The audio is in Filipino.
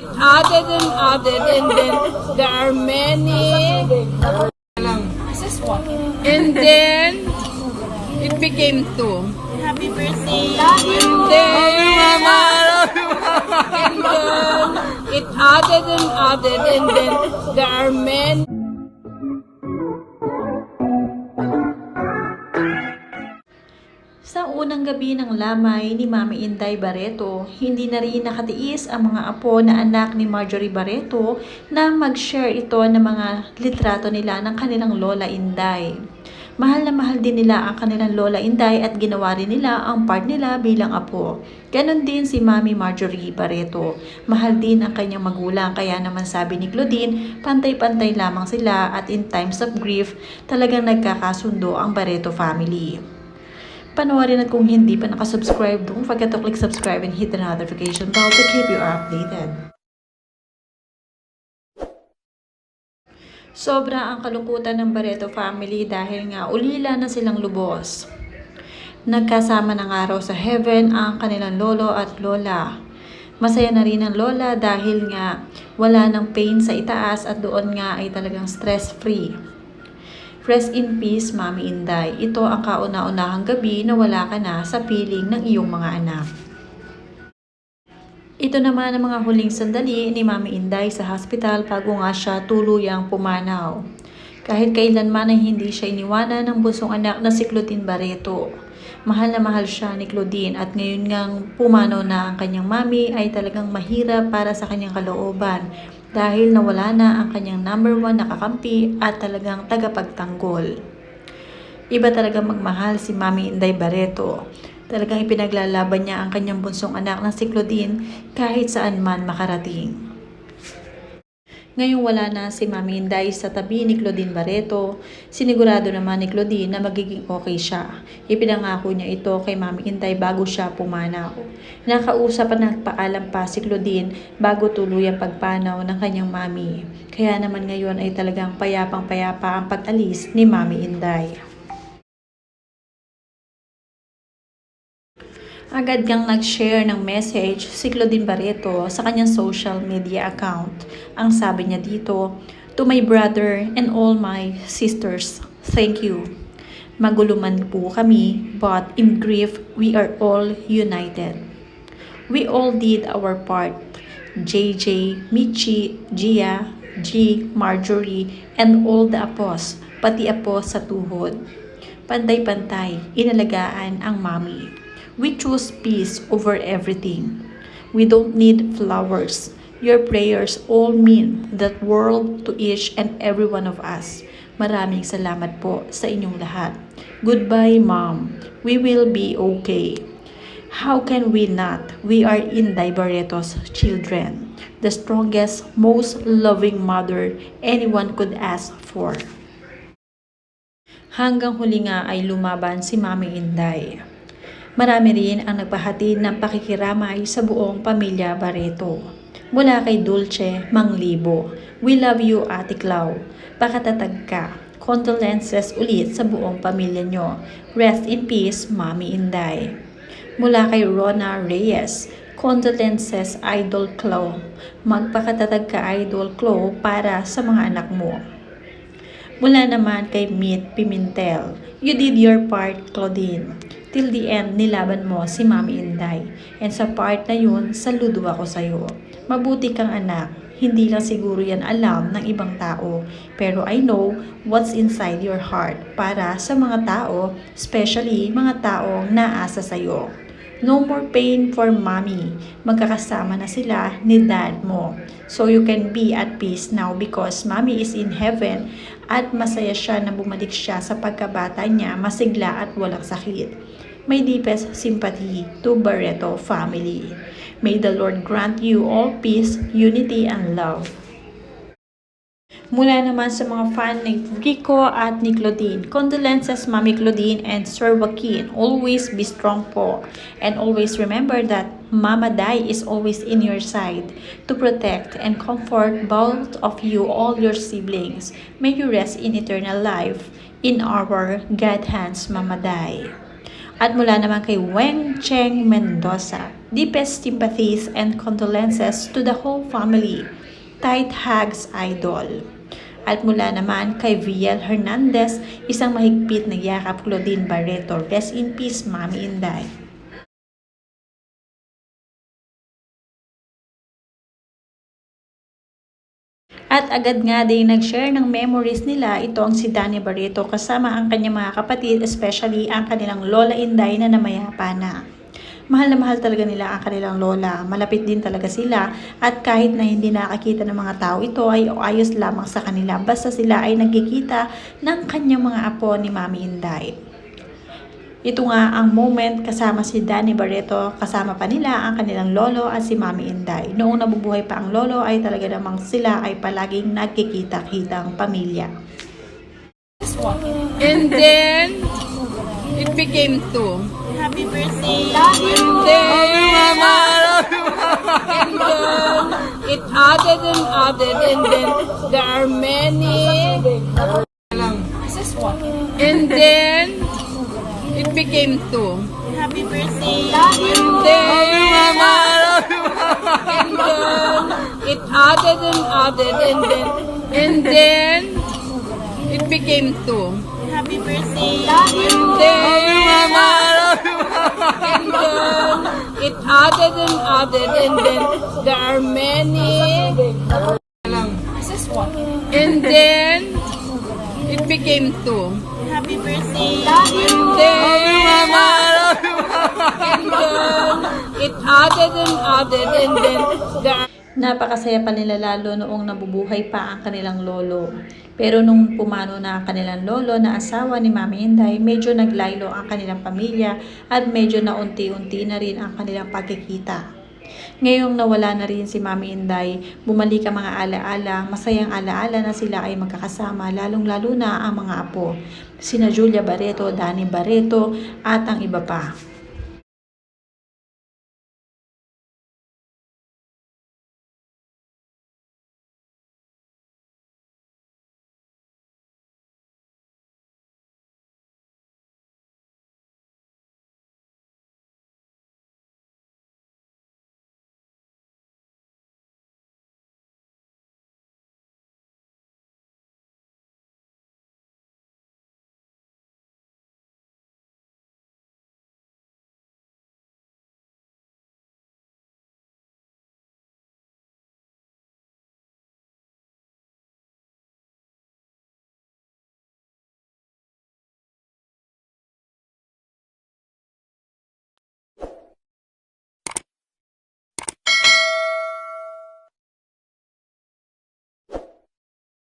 Added and then there are many, and then it became two. Happy birthday! And then it added and then there are many. Sa unang gabi ng lamay ni Mami Inday Barreto, hindi na rin nakatiis ang mga apo na anak ni Marjorie Barreto na mag-share ito ng mga litrato nila ng kanilang Lola Inday. Mahal na mahal din nila ang kanilang Lola Inday at ginawa rin nila ang part nila bilang apo. Ganon din si Mami Marjorie Barreto. Mahal din ang kanyang magulang, kaya naman sabi ni Claudine, pantay-pantay lamang sila at in times of grief, talagang nagkakasundo ang Barreto family. Panoorin at kung hindi pa nakasubscribe, don't forget to click subscribe and hit the notification bell to keep you updated. Sobra ang kalungkutan ng Barreto family dahil nga ulila na silang lubos. Nagkasama ng araw sa heaven ang kanilang lolo at lola. Masaya na rin ang lola dahil nga wala ng pain sa itaas at doon nga ay talagang stress-free. Rest in peace, Mami Inday. Ito ang kauna-unahang gabi na wala ka na sa piling ng iyong mga anak. Ito naman ang mga huling sandali ni Mami Inday sa hospital bago nga siya tuluyang pumanaw. Kahit kailanman ay hindi siya iniwanan ng bunsong anak na si Claudine Barreto. Mahal na mahal siya ni Claudine at ngayon ngang pumanaw na ang kanyang mami ay talagang mahirap para sa kanyang kalooban dahil nawala na ang kanyang number 1 na kakampi at talagang tagapagtanggol. Iba talaga magmahal si Mami Inday Barreto. Talagang ipinaglalaban niya ang kanyang bunsong anak na si Claudine kahit saan man makarating. Ngayong wala na si Mami Inday sa tabi ni Claudine Barreto, sinigurado naman ni Claudine na magiging okay siya. Ipinangako niya ito kay Mami Inday bago siya pumanaw. Nakausap at nagpaalam pa si Claudine bago tuluyang pagpanaw ng kanyang mami. Kaya naman ngayon ay talagang payapang-payapa ang pag-alis ni Mami Inday. Agad kang nag-share ng message si Claudine Barreto sa kanyang social media account. Ang sabi niya dito, "To my brother and all my sisters, thank you. Magulo man po kami, but in grief, we are all united. We all did our part. JJ, Michi, Gia, G, Marjorie, and all the apos, pati apo sa tuhod. Pantay-pantay, inalagaan ang mami. We choose peace over everything. We don't need flowers. Your prayers all mean that world to each and every one of us. Maraming salamat po sa inyong lahat. Goodbye, Mom. We will be okay. How can we not? We are Inday Barreto's children. The strongest, most loving mother anyone could ask for." Hanggang huli nga ay lumaban si Mami Inday. Marami rin ang nagpahatid ng pakikiramay sa buong pamilya Barreto. Mula kay Dulce Manglibo, "We love you, Ate Clau. Pakatatag ka. Condolences ulit sa buong pamilya nyo. Rest in peace, Mami Inday." Mula kay Rona Reyes, "Condolences, Idol Clau. Magpakatatag ka, Idol Clau, para sa mga anak mo." Mula naman kay Meet Pimentel, "You did your part, Claudine. Till the end, nilaban mo si Mami Inday. And sa part na yun, saludo ako sa'yo. Mabuti kang anak. Hindi lang siguro yan alam ng ibang tao. Pero I know what's inside your heart para sa mga tao, especially mga taong naasa sa'yo. No more pain for Mommy. Magkakasama na sila ni Dad mo. So you can be at peace now because Mommy is in heaven at masaya siya na bumalik siya sa pagkabata niya, masigla at walang sakit. My deepest sympathy to Barreto family. May the Lord grant you all peace, unity, and love." Mula naman sa mga fan ni Rico at ni Claudine, "Condolences, Mami Claudine and Sir Joaquin. Always be strong po. And always remember that Mama Day is always in your side to protect and comfort both of you, all your siblings. May you rest in eternal life in our God hands, Mama Day." At mula naman kay Weng Cheng Mendoza, Deepest sympathies and condolences to the whole family. Tight hugs, Idol. At mula naman kay Viel Hernandez, isang mahigpit na yakap, Claudine Barreto. Rest in peace, Mami Inday. At agad nga din nag-share ng memories nila ito ang si Danny Barreto kasama ang kanyang mga kapatid, especially ang kanilang Lola Inday na namayapa na. Mahal na mahal talaga nila ang kanilang lola. Malapit din talaga sila at kahit na hindi nakakita ng mga tao ito ay ayos lamang sa kanila basta sila ay nagkikita ng kanyang mga apo ni Mami Inday. Ito nga ang moment kasama si Danny Barreto, kasama pa nila ang kanilang lolo at si Mami Inday. Noong nabubuhay pa ang lolo ay talaga namang sila ay palaging nagkikita-kitang pamilya. And then it became two. Happy birthday! And then, and then it added and then there are many. And then it became two. Happy birthday! And then it added and then it became two. Happy birthday! And then it added and then there are many. And then it became two. Happy birthday! And then it added and then there are. Napakasaya pa nila lalo noong nabubuhay pa ang kanilang lolo. Pero nung pumano na ang kanilang lolo na asawa ni Mami Inday, medyo naglaylo ang kanilang pamilya at medyo naunti-unti na rin ang kanilang pagkikita. Ngayong nawala na rin si Mami Inday, bumalik ang mga alaala, masayang alaala na sila ay magkakasama, lalong-lalo na ang mga apo, sina Julia Barreto, Danny Barreto at ang iba pa.